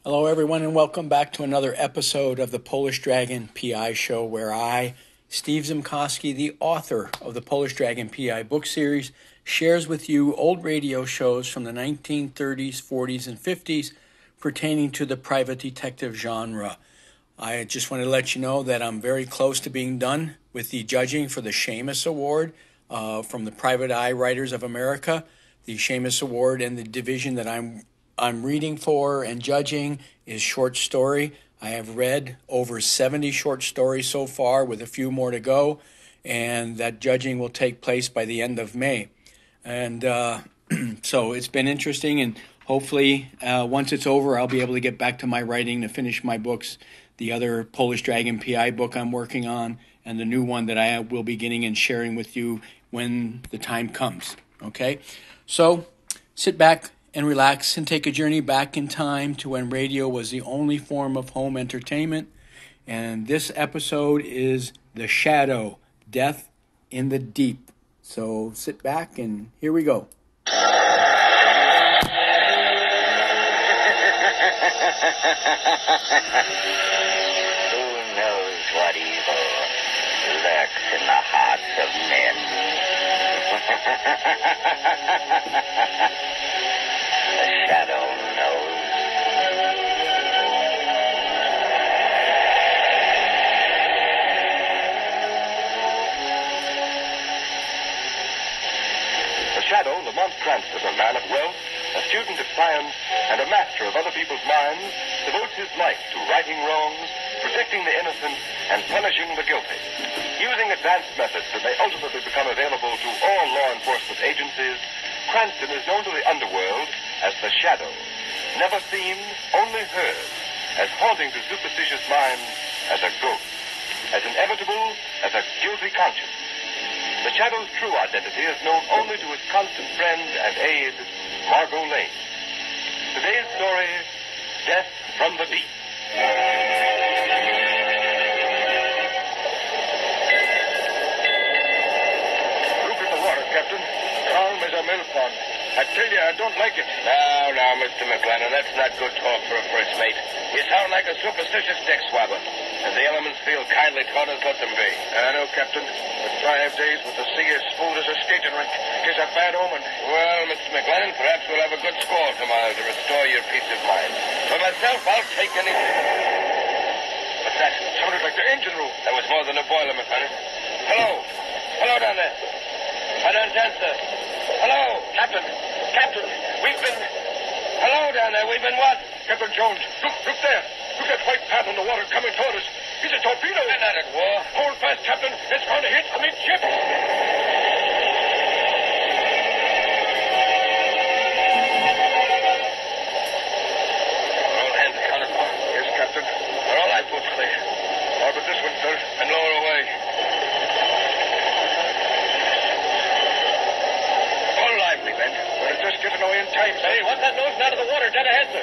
Hello, everyone, and welcome back to another episode of the Polish Dragon PI Show, where I, Steve Zimkowski, the author of the Polish Dragon PI book series, shares with you old radio shows from the 1930s, 40s, and 50s pertaining to the private detective genre. I just want to let you know that I'm very close to being done with the judging for the Seamus Award from the Private Eye Writers of America. The Seamus Award and the division that I'm reading for and judging is short story. I have read over 70 short stories so far with a few more to go, and that judging will take place by the end of May. And so it's been interesting, and hopefully once it's over, I'll be able to get back to my writing to finish my books, the other Polish Dragon PI book I'm working on, and the new one that I will be getting and sharing with you when the time comes. Okay? So sit back and relax and take a journey back in time to when radio was the only form of home entertainment. And this episode is The Shadow, Death in the Deep. So sit back and here we go. Who knows what evil lurks in the hearts of men? The shadow knows. The Shadow, Lamont Cranston, a man of wealth, a student of science, and a master of other people's minds, devotes his life to righting wrongs, protecting the innocent, and punishing the guilty. Using advanced methods that may ultimately become available to all law enforcement agencies, Cranston is known to the underworld as the Shadow, never seen, only heard, as haunting to superstitious minds as a ghost, as inevitable as a guilty conscience. The Shadow's true identity is known only to his constant friend and aide, Margot Lane. Today's story, Death from the Deep. Look at the water, Captain. Calm as a mill pond. I tell you, I don't like it. Now, Mr. McLennan, that's not good talk for a first mate. You sound like a superstitious deck swabber. If the elements feel kindly toward us, let them be. I know, Captain. But 5 days with the sea as smooth as a skating rink is a bad omen. Well, Mr. McLennan, perhaps we'll have a good score tomorrow to restore your peace of mind. For myself, I'll take anything. What's that? Sounded like the engine room. That was more than a boiler, McLennan. Hello. Hello down there. I don't answer. Hello. Captain, we've been... Hello down there, we've been what? Captain Jones, look there. Look at that white path on the water coming toward us. It's a torpedo. We're not at war. Hold fast, Captain. It's going to hit amidships. All hands accounted for. Yes, Captain. Are all lifeboats clear? All but this one, sir. And lower away. All lively, then. We're just getting away in time, sir. Hey, what's that nosing out of the water dead ahead, sir?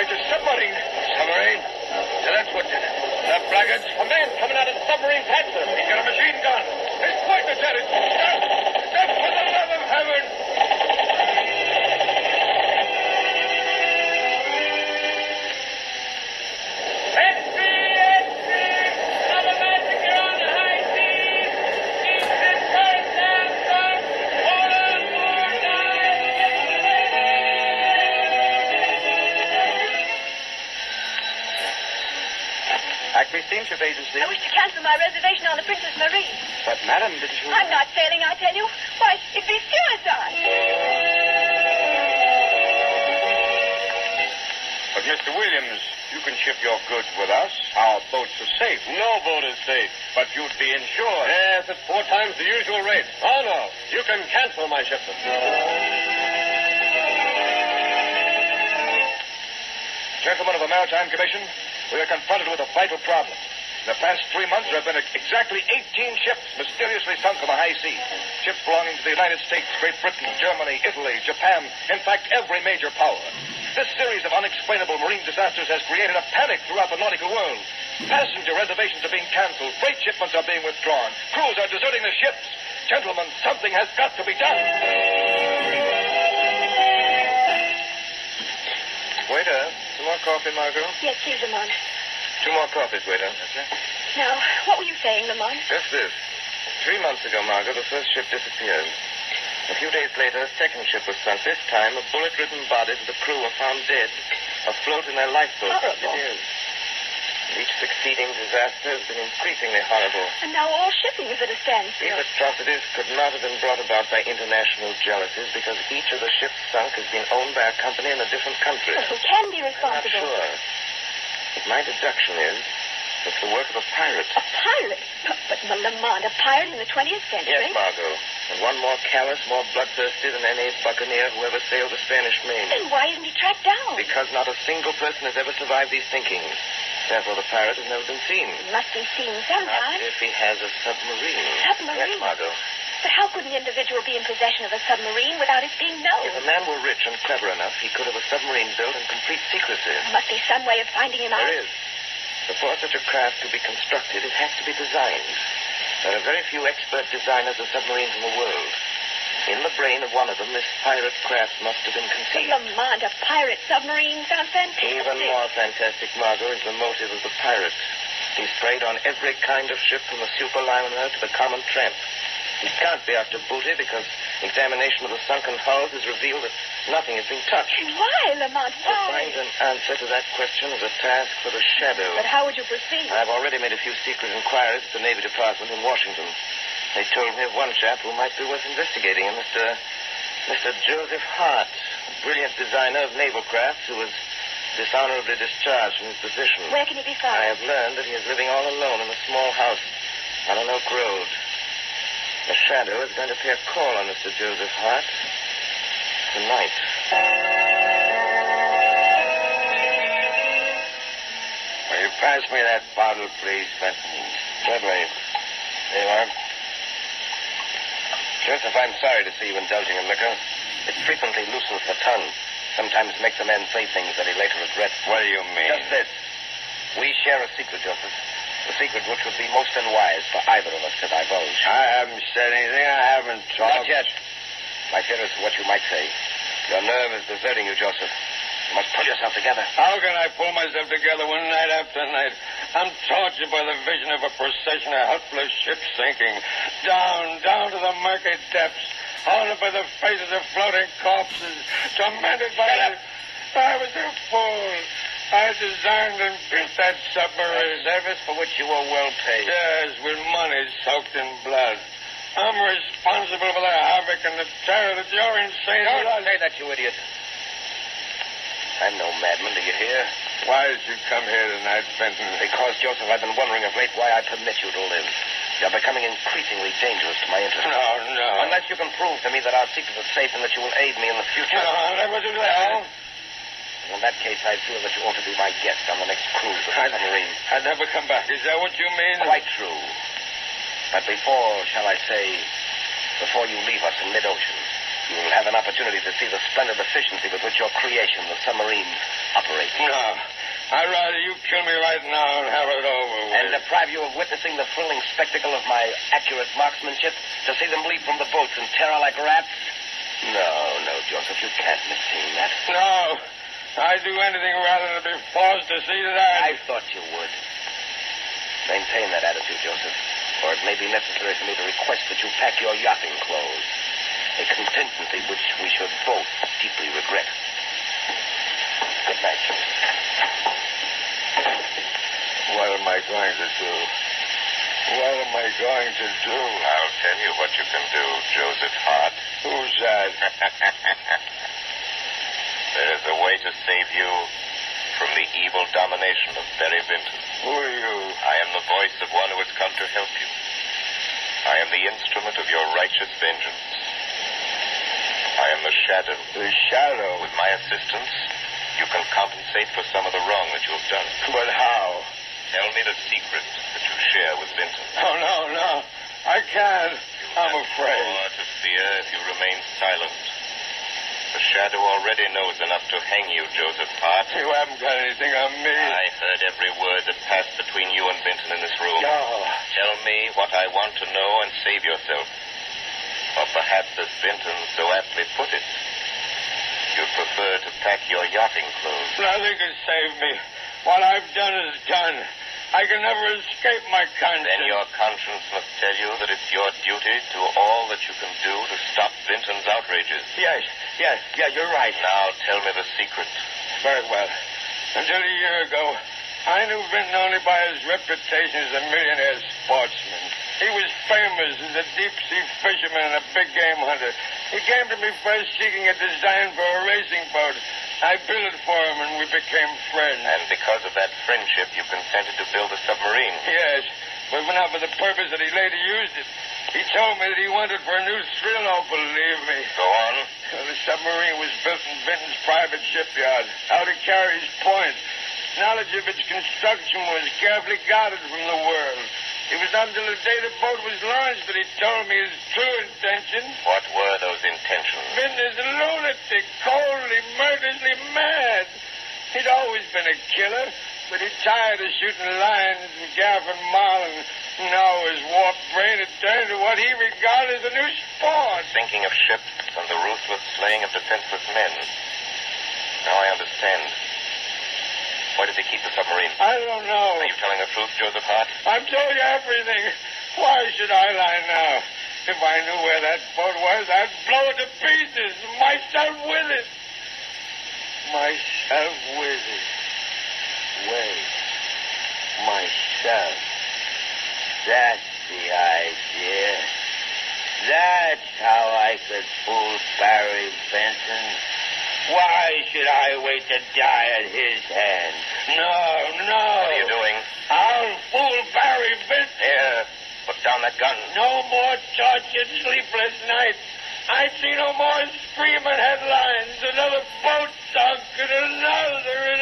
It's a submarine. Submarine? So that's what did it. The braggarts? A man coming out of the submarine pad, sir. He's got a machine gun. He's pointing at it. Stop, for the love of heaven. Acme Steamship Agency. I wish to cancel my reservation on the Princess Marie. But, madam, didn't you... I'm not sailing, I tell you. Why, it'd be suicide. But, Mr. Williams, you can ship your goods with us. Our boats are safe. No boat is safe. But you'd be insured. Yes, at 4 times the usual rate. Oh, no. You can cancel my shipment. Gentlemen of the Maritime Commission, we are confronted with a vital problem. In the past 3 months, there have been exactly 18 ships mysteriously sunk on the high seas. Ships belonging to the United States, Great Britain, Germany, Italy, Japan, in fact, every major power. This series of unexplainable marine disasters has created a panic throughout the nautical world. Passenger reservations are being canceled. Freight shipments are being withdrawn. Crews are deserting the ships. Gentlemen, something has got to be done. Waiter, some more more coffee, Margot? Yes, please, Lamont. 2 more coffees, waiter. Yes, sir. Now, what were you saying, Lamont? Just this. 3 months ago, Margot, the first ship disappeared. A few days later, a second ship was sunk. This time, the bullet-ridden bodies of the crew were found dead, afloat in their lifeboats. Horrible. It is. And each succeeding disaster has been increasingly horrible. And now all shipping is at a standstill. These atrocities could not have been brought about by international jealousies because each of the ships sunk has been owned by a company in a different country. But who can be I'm not responsible? sure. But my deduction is it's the work of a pirate. A pirate? But Lamont, a pirate in the 20th century? Yes, Margot. And one more callous, more bloodthirsty than any buccaneer who ever sailed the Spanish Main. Then why isn't he tracked down? Because not a single person has ever survived these sinkings. Therefore, the pirate has never been seen. He must be seen sometime. Not if he has a submarine. Submarine? Yes, Margot. But how could an individual be in possession of a submarine without it being known? If a man were rich and clever enough, he could have a submarine built in complete secrecy. There must be some way of finding him out. There is. Before such a craft could be constructed, it has to be designed. There are very few expert designers of submarines in the world. In the brain of one of them, this pirate craft must have been conceived. Lamont, a pirate submarine sounds fantastic. Even more fantastic, Margot, is the motive of the pirate. He's preyed on every kind of ship from the superliner to the common tramp. He can't be after booty because examination of the sunken hulls has revealed that nothing has been touched. Why, Lamont? To Why? find an answer to that question is a task for the Shadow. But how would you proceed? I've already made a few secret inquiries at the Navy Department in Washington. They told me of one chap who might be worth investigating, Mr. Joseph Hart, a brilliant designer of naval crafts who was dishonorably discharged from his position. Where can he be found? I have learned that he is living all alone in a small house on an oak road. The Shadow is going to pay a call on Mr. Joseph Hart tonight. Will you pass me that bottle, please, Benton? Certainly. There you are. Joseph, I'm sorry to see you indulging in liquor. It frequently loosens the tongue. Sometimes makes a man say things that he later regrets. What do you mean? Just this. We share a secret, Joseph. A secret which would be most unwise for either of us to divulge. I haven't said anything. I haven't talked. Not yet. My fear is what you might say. Your nerve is deserting you, Joseph. You must pull yourself together. How can I pull myself together when night after night I'm tortured by the vision of a procession of helpless ships sinking down to the murky depths, haunted by the faces of floating corpses, tormented by I was a fool. I designed and built that submarine. A service for which you were well paid. Yes, with money soaked in blood. I'm responsible for the havoc and the terror that your insane... Don't say that, you idiot. I'm no madman, do you hear? Why did you come here tonight, Benton? Because, Joseph, I've been wondering of late why I permit you to live. You're becoming increasingly dangerous to my interests. No. Unless you can prove to me that our secret is safe and that you will aid me in the future. No, I'll never do that. In that case, I feel that you ought to be my guest on the next cruise of the submarine. I'd never come back. Is that what you mean? Quite true. But before you leave us in mid-ocean, you will have an opportunity to see the splendid efficiency with which your creation, the submarine, operates. No. I'd rather you kill me right now and have it over with. And deprive you of witnessing the thrilling spectacle of my accurate marksmanship, to see them leap from the boats in terror like rats? No, Joseph, you can't miss seeing that. No. I'd do anything rather than be forced to see that I thought you would. Maintain that attitude, Joseph, or it may be necessary for me to request that you pack your yachting clothes. A contingency which we should both deeply regret. Good night, Joseph. What am I going to do? What am I going to do? I'll tell you what you can do, Joseph Hart. Who's that? There is a way to save you from the evil domination of Barry Vinton. Who are you? I am the voice of one who has come to help you. I am the instrument of your righteous vengeance. I am the Shadow. The Shadow? With my assistance, you can compensate for some of the wrong that you have done. But how? Tell me the secret that you share with Vinton. Oh, no. I can't. I'm afraid. More to fear if you remain silent. The Shadow already knows enough to hang you, Joseph Hart. You haven't got anything on me. I heard every word that passed between you and Vinton in this room. No. Tell me what I want to know and save yourself. Or perhaps, as Vinton so aptly put it, you You'd prefer to pack your yachting clothes. Nothing can save me. What I've done is done. I can never escape my conscience. Then your conscience must tell you that it's your duty to do all that you can do to stop Vinton's outrages. Yes, you're right. Now tell me the secret. Very well. Until a year ago, I knew Vinton only by his reputation as a millionaire sportsman. He was famous as a deep-sea fisherman and a big-game hunter. He came to me first seeking a design for a racing boat. I built it for him, and we became friends. And because of that friendship, you consented to build a submarine. Yes, but not for the purpose that he later used it. He told me that he wanted for a new thrill. Oh, believe me. Go on. Well, the submarine was built in Vinton's private shipyard, out of Carey's Point. Knowledge of its construction was carefully guarded from the world. It was not until the day the boat was launched that he told me his true intentions. What were those intentions? Vinton is a lunatic, coldly, murderously mad. He'd always been a killer, but he tired of shooting lions and gaff and marlin. Now his warped brain had turned to what he regarded as a new sport. Thinking of ships and the ruthless slaying of defenseless men. Now I understand. Why did they keep the submarine? I don't know. Are you telling the truth, Joseph Hart? I've told you everything. Why should I lie now? If I knew where that boat was, I'd blow it to pieces. Myself with it. Myself with it. Wait. Myself. That's the idea. That's how I could fool Barry Benson. Why should I wait to die at his hand? No. What are you doing? I'll fool Barry Benson. Here, put down that gun. No more tortured, sleepless nights. I see no more screaming headlines. Another boat sunk and another.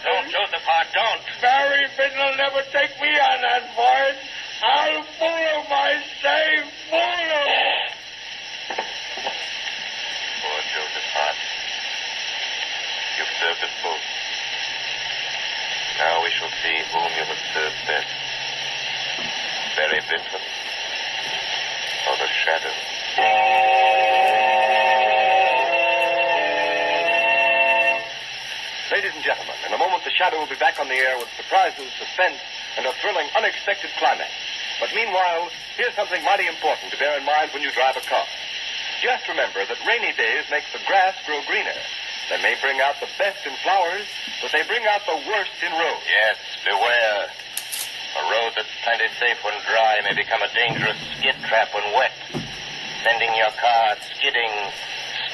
Don't, Joseph Hart, don't. Barry Benson will never take me on that voyage. I'll fool him, I say, fool him. Poor Joseph Hart. You've served us both. Now we shall see whom you have served best. Barry Benton or the Shadow. Ladies and gentlemen, in a moment the Shadow will be back on the air with surprises, suspense, and a thrilling, unexpected climax. But meanwhile, here's something mighty important to bear in mind when you drive a car. Just remember that rainy days make the grass grow greener. They may bring out the best in flowers, but they bring out the worst in roads. Yes, beware. A road that's plenty safe when dry may become a dangerous skid trap when wet, sending your car skidding,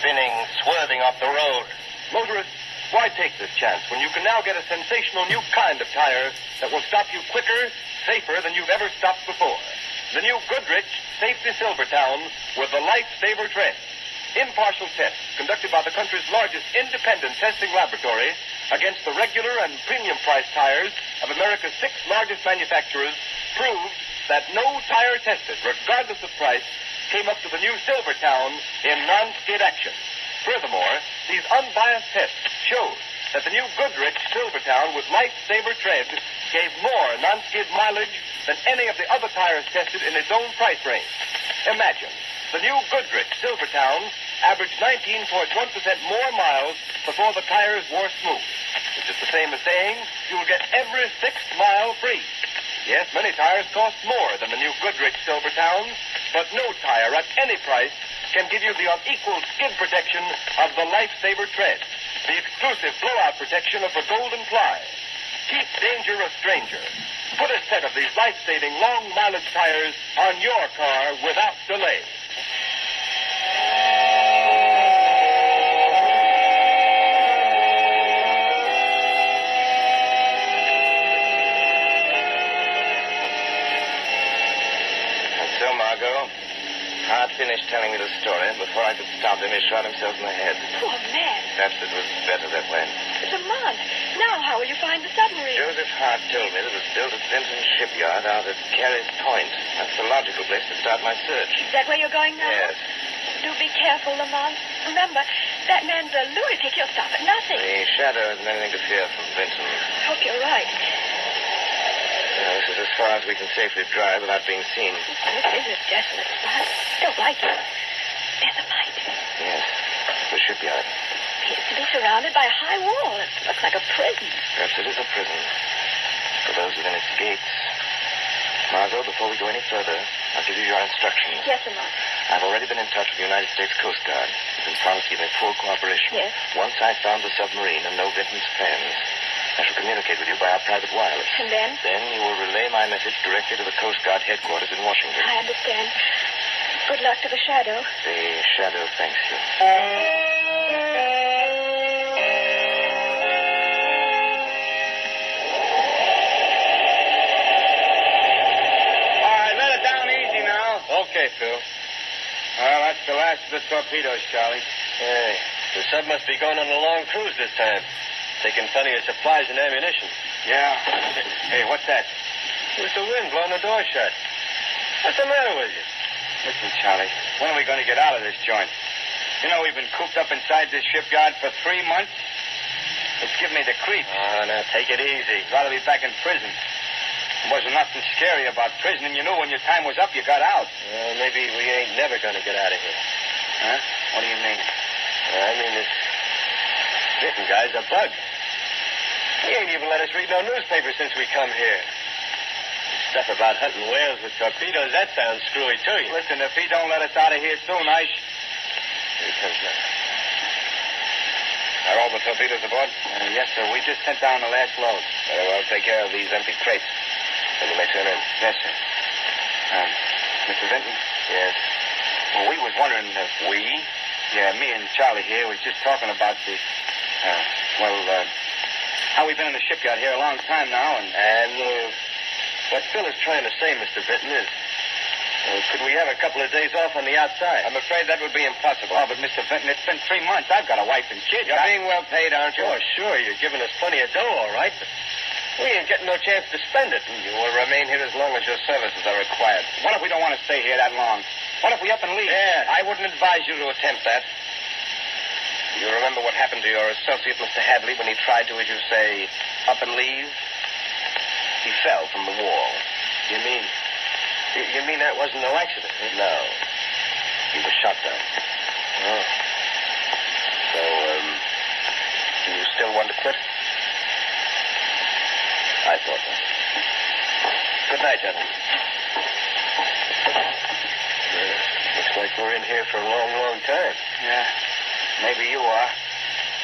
spinning, swerving off the road. Motorists, why take this chance when you can now get a sensational new kind of tire that will stop you quicker, safer than you've ever stopped before? The new Goodrich Safety Silvertown with the Lifesaver tread. Impartial tests conducted by the country's largest independent testing laboratory against the regular and premium price tires of America's 6 largest manufacturers proved that no tire tested, regardless of price, came up to the new Silvertown in non-skid action. Furthermore, these unbiased tests showed that the new Goodrich Silvertown with Lifesaver tread gave more non-skid mileage than any of the other tires tested in its own price range. Imagine, the new Goodrich Silvertown averaged 19.1% more miles before the tires wore smooth, which is the same as saying you'll get every 6th mile free. Yes, many tires cost more than the new Goodrich Silvertowns, but no tire at any price can give you the unequaled skid protection of the Lifesaver tread, the exclusive blowout protection of the Golden Fly. Keep danger a stranger. Put a set of these life-saving long-mileage tires on your car without delay. And so, Margot, Hart finished telling me the story. Before I could stop him, he shot himself in the head. Poor man. Perhaps it was better that way. Lamont, now how will you find the submarine? Joseph Hart told me that it was built at Vinton's shipyard out at Carey's Point. That's the logical place to start my search. Is that where you're going now? Yes. Do be careful, Lamont. Remember, that man's a lunatic. He'll stop at nothing. The Shadow isn't anything to fear from Vinton. I hope you're right. Now, this is as far as we can safely drive without being seen. This is a desolate spot. I don't like it. There's a light. Yes, the shipyard. The appears to be surrounded by a high wall. It looks like a prison. Perhaps it is a prison. For those within its gates. Margot, before we go any further, I'll give you your instructions. Yes, Lamont. I've already been in touch with the United States Coast Guard. You've been promised to give me full cooperation. Yes. Once I've found the submarine and know Vinton's plans, I shall communicate with you by our private wireless. And then? Then you will relay my message directly to the Coast Guard headquarters in Washington. I understand. Good luck to the Shadow. The Shadow thanks you. Okay, Phil. Well, that's the last of the torpedoes, Charlie. Hey, the sub must be going on a long cruise this time. Taking plenty of supplies and ammunition. Yeah. Hey, what's that? It's the wind blowing the door shut. What's the matter with you? Listen, Charlie, when are we going to get out of this joint? You know, we've been cooped up inside this shipyard for 3 months. It's giving me the creeps. Oh, now take it easy. I'd rather be back in prison. There wasn't nothing scary about prison, and you knew when your time was up, you got out. Well, maybe we ain't never going to get out of here. Huh? What do you mean? I mean, this Vinton guy's a bug. He ain't even let us read no newspaper since we come here. Stuff about hunting whales with torpedoes, that sounds screwy to you. Listen, if he don't let us out of here soon, Here he comes now. Are all the torpedoes aboard? Yes, sir. We just sent down the last load. Very well, take care of these empty crates. Then you may turn in. Yes, sir. Mr. Vinton? Yes. Well, we was wondering if we... Yeah, me and Charlie here was just talking about the... how we've been in the shipyard here a long time now, And what Phil is trying to say, Mr. Vinton, is... could we have a couple of days off on the outside? I'm afraid that would be impossible. Oh, but Mr. Vinton, it's been 3 months. I've got a wife and kids. You're being well paid, aren't you? Oh, sure. You're giving us plenty of dough, all right, but we ain't getting no chance to spend it. You will remain here as long as your services are required. What if we don't want to stay here that long? What if we up and leave? Yeah, I wouldn't advise you to attempt that. You remember what happened to your associate, Mr. Hadley, when he tried to, as you say, up and leave? He fell from the wall. You mean that wasn't no accident? No. He was shot down. Oh. So, do you still want to quit? I thought so. Good night, gentlemen. Looks like we're in here for a long, long time. Yeah, maybe you are.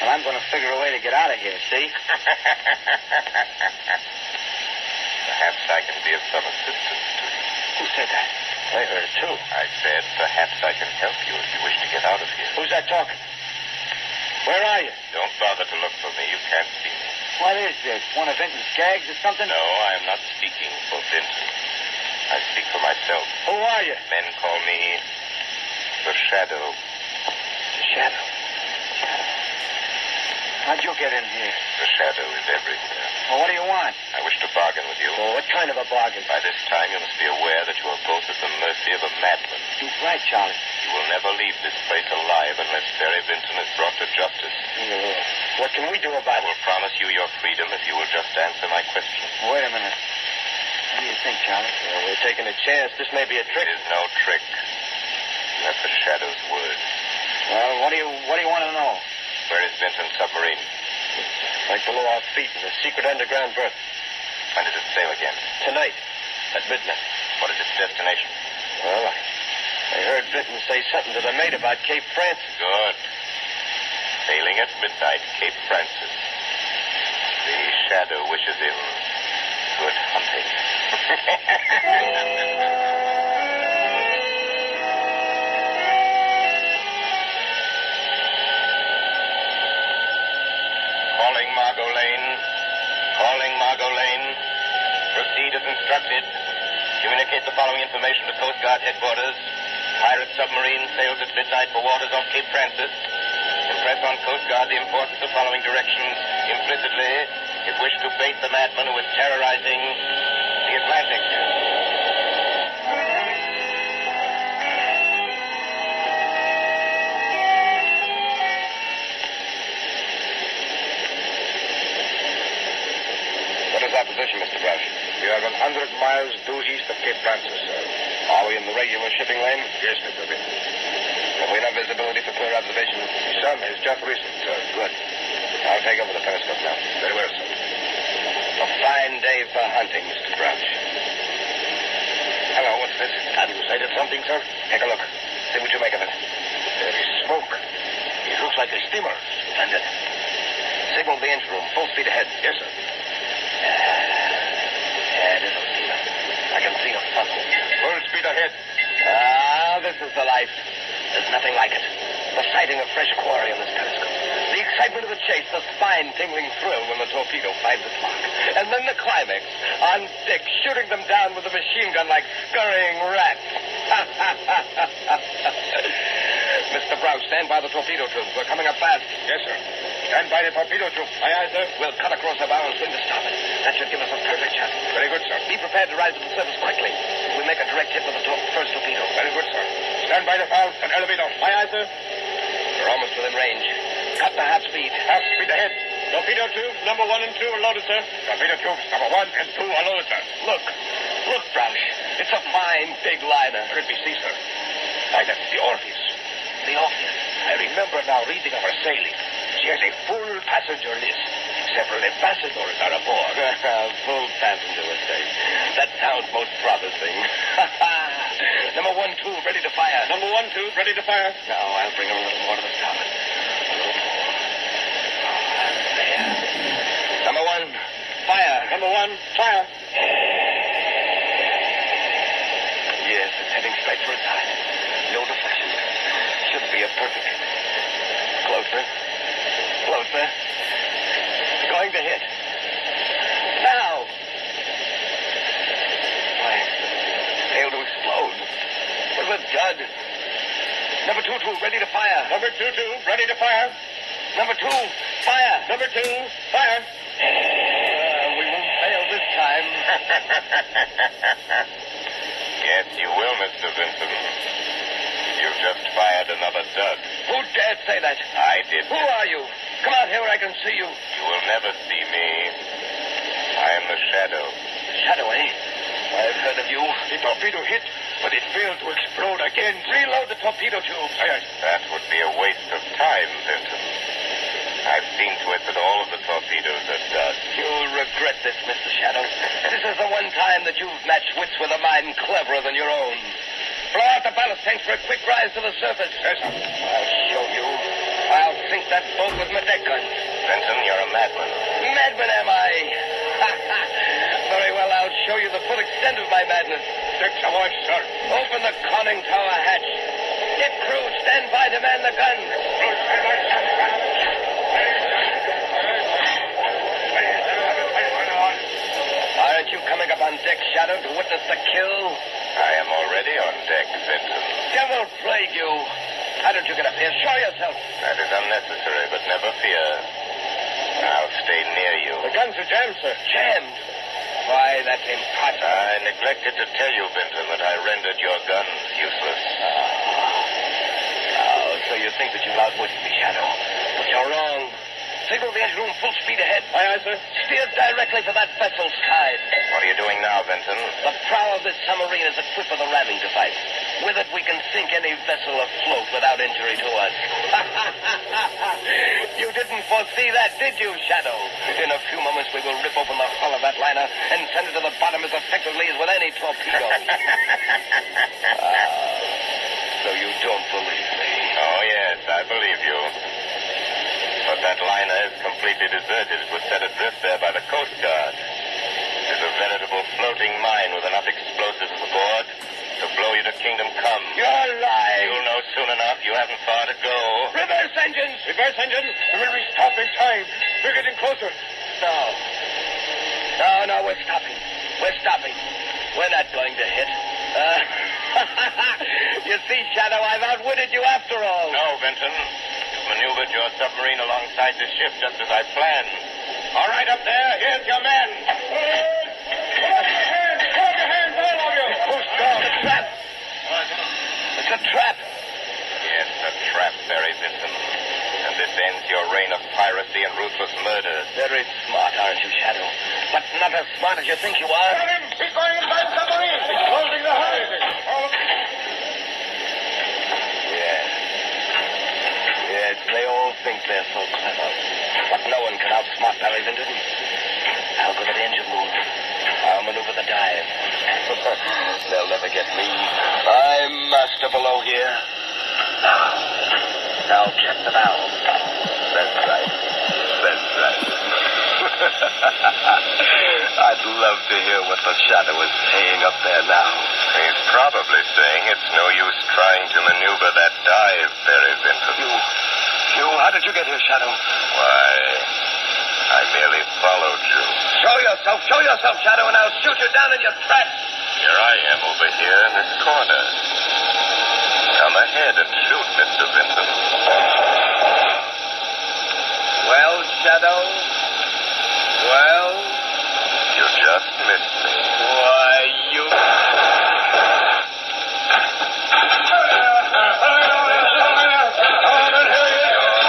And I'm going to figure a way to get out of here, see? Perhaps I can be of some assistance to you. Who said that? I heard it, too. I said perhaps I can help you if you wish to get out of here. Who's that talking? Where are you? Don't bother to look for me. You can't see me. What is this? One of Vinton's gags or something? No, I am not speaking for Vinton. I speak for myself. Who are you? Men call me the Shadow. The Shadow. How'd you get in here? The Shadow is everywhere. Well, what do you want? I wish to bargain with you. Oh, what kind of a bargain? By this time, you must be aware that you are both at the mercy of a madman. You're right, Charlie. You will never leave this place alive unless Barry Vinton is brought to justice. What can we do about I it? will promise you your freedom if you will just answer my question. Wait a minute. What do you think, Charlie? Well, we're taking a chance. This may be a trick. It is no trick. You have the Shadow's word. Well, what do you want to know? Where is Vinton's submarine? Right below our feet in a secret underground berth. When does it sail again? Tonight, at midnight. What is its destination? Well, I heard Vinton say something to the mate about Cape Francis. Good. Sailing at midnight, Cape Francis. The Shadow wishes him good hunting. Calling Margot Lane. Calling Margot Lane. Proceed as instructed. Communicate the following information to Coast Guard headquarters. Pirate submarine sails at midnight for waters off Cape Francis. Impress on Coast Guard the importance of following directions. Implicitly, if wish to bait the madman who is terrorizing the Atlantic. What is our position, Mr. Brush? We are 100 miles due east of Cape Francis, sir. Are we in the regular shipping lane? Yes, Mr. Vinton. Have we enough visibility for clear observation? Some is just recent, sir. Good. I'll take over the periscope now. Very well, sir. A fine day for hunting, Mr. Crouch. Hello, what's this? Have you sighted something, sir? Take a look. See what you make of it. There is smoke. It looks like a steamer. Splendid. Signal the engine room. Full speed ahead. Yes, sir. Yeah, it is a steamer. I can see a funnel. Full speed ahead. Ah, this is the life. There's nothing like it. The sighting of fresh quarry on this periscope. The excitement of the chase, the spine-tingling thrill when the torpedo finds its mark. And then the climax, on deck, shooting them down with a machine gun like scurrying rats. Mr. Brown, stand by the torpedo tubes. We're coming up fast. Yes, sir. Stand by the torpedo tube. Aye, sir. We'll cut across the bow and swing to stop it. That should give us a perfect shot. Very good, sir. Be prepared to rise to the surface quickly. We make a direct hit with the first torpedo. Very good, sir. Stand by the valve and elevator. Aye, sir. We're almost within range. Cut to half speed. Half speed ahead. Torpedo tubes number 1 and 2 are loaded, sir. Torpedo tubes number 1 and 2 are loaded, sir. Look, Brouch. It's a fine, big liner. Could be sea, sir. Why, that's the Orpheus. The Orpheus. I remember now reading of her sailing. She has a full passenger list. Several ambassadors are aboard. Full passenger list, eh? That sounds most promising. Number 1, 2, ready to fire. Number 1, 2, ready to fire. Now, I'll bring a little more to the top. There. Number 1, fire. Number 1, fire. Yes, it's heading straight for its height. No deflection. Should be a perfect hit. Closer. Closer. Going to hit. Now. Why, failed to explode. What was done? Number 2, ready to fire. Number 2, ready to fire. Number 2, fire. Number 2, fire. We won't fail this time. Yes, you will, Mr. Vincent. You've just fired another dud. Who dared say that? I did. Who are you? Come out here where I can see you. You will never see me. I am the Shadow. Shadow, eh? I've heard of you. The torpedo hit, but it failed to explode again. Reload the torpedo tubes. That would be a waste of time, Vincent. I've seen to it that all of the torpedoes are dud. You'll regret this, Mr. Shadow. This is the one time that you've matched wits with a mind cleverer than your own. Blow out the ballast tanks for a quick rise to the surface. Yes, sir. I'll show you. I'll sink that boat with my deck guns. Vincent, you're a madman. Madman, am I? Very well, I'll show you the full extent of my madness. Decks awash, sir. Open the conning tower hatch. Get crew, stand by to man the guns. Aren't you coming up on deck, Shadow, to witness the kill? I am already on deck, Vincent. Devil plague you. How don't you get up here? Show yourself. That is unnecessary, but never fear. I'll stay near you. The guns are jammed, sir. Jammed? Why, that's impossible. I neglected to tell you, Vincent, that I rendered your guns useless. Oh, so you think that you've outwitted me, Shadow. But you're wrong. Signal the engine room full speed ahead. Aye, sir. Steer directly for that vessel's side. What are you doing now, Vincent? The prow of this submarine is equipped with a ramming device. With it, we can sink any vessel afloat without injury to us. You didn't foresee that, did you, Shadow? In a few moments, we will rip open the hull of that liner and send it to the bottom as effectively as with any torpedo. So you don't believe me? Oh, yes, I believe you. But that liner is completely deserted. It was set adrift there by the Coast Guard. It's a veritable floating mine with enough explosives aboard to blow you to kingdom come. You're lying. You'll know soon enough. You haven't far to go. Reverse engines! Reverse engine? Will we stop in time? We're getting closer. No, we're stopping. We're stopping. We're not going to hit. You see, Shadow, I've outwitted you after all. No, Vincent. You've maneuvered your submarine alongside the ship just as I planned. All right, up there. Here's your man. Hold your hands, all of you. Coast Guard, a trap. It's a trap. Yes, a trap, very Vincent. And this ends your reign of piracy and ruthless murder. Very smart, aren't you, Shadow? But not as smart as you think you are. He's going inside the submarine. He's closing the hull. Yes. they're so clever. But no one can outsmart Barry Vinton. I'll go to the engine room. I'll maneuver the dive. They'll never get me. I'm master below here. Now check the valve. That's right. That's right. I'd love to hear what the Shadow is saying up there now. He's probably saying it's no use trying to maneuver that dive, Barry Vinton. How did you get here, Shadow? Why, I merely followed you. Show yourself, Shadow, and I'll shoot you down in your tracks. Here I am over here in this corner. Come ahead and shoot, Mr. Vinton. Well, Shadow? Well? You just missed me. Why, you...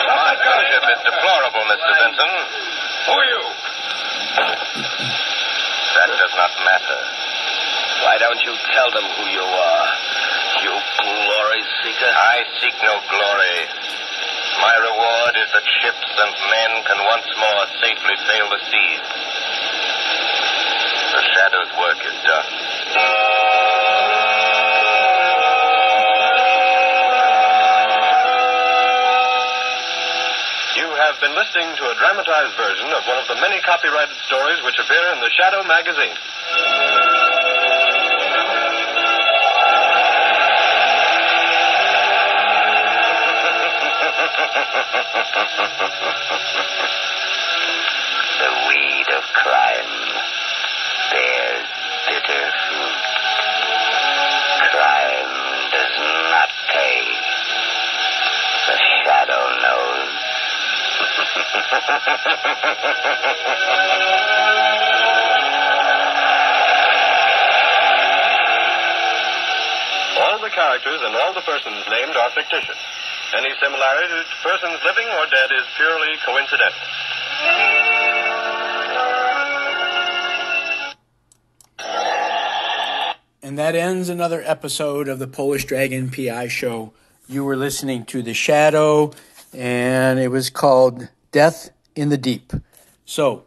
My fellowship is deplorable, Mr. Vinton. Who are you? That does not matter. Why don't you tell them who you are, you glory seeker? I seek no glory. My reward is that ships and men can once more safely sail the seas. The Shadow's work is done. You have been listening to a dramatized version of one of the many copyrighted stories which appear in the Shadow magazine. The weed of crime bears bitter fruit. Crime does not pay. The Shadow knows. All the characters and all the persons named are fictitious. Any similarity to persons living or dead is purely coincidental. And that ends another episode of the Polish Dragon PI show. You were listening to The Shadow, and it was called Death in the Deep. So,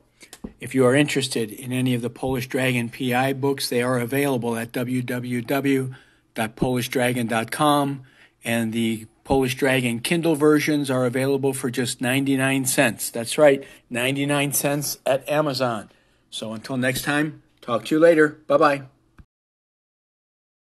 if you are interested in any of the Polish Dragon PI books, they are available at www.polishdragon.com, and the Polish Dragon Kindle versions are available for just 99 cents. That's right, 99 cents at Amazon. So until next time, talk to you later. Bye-bye.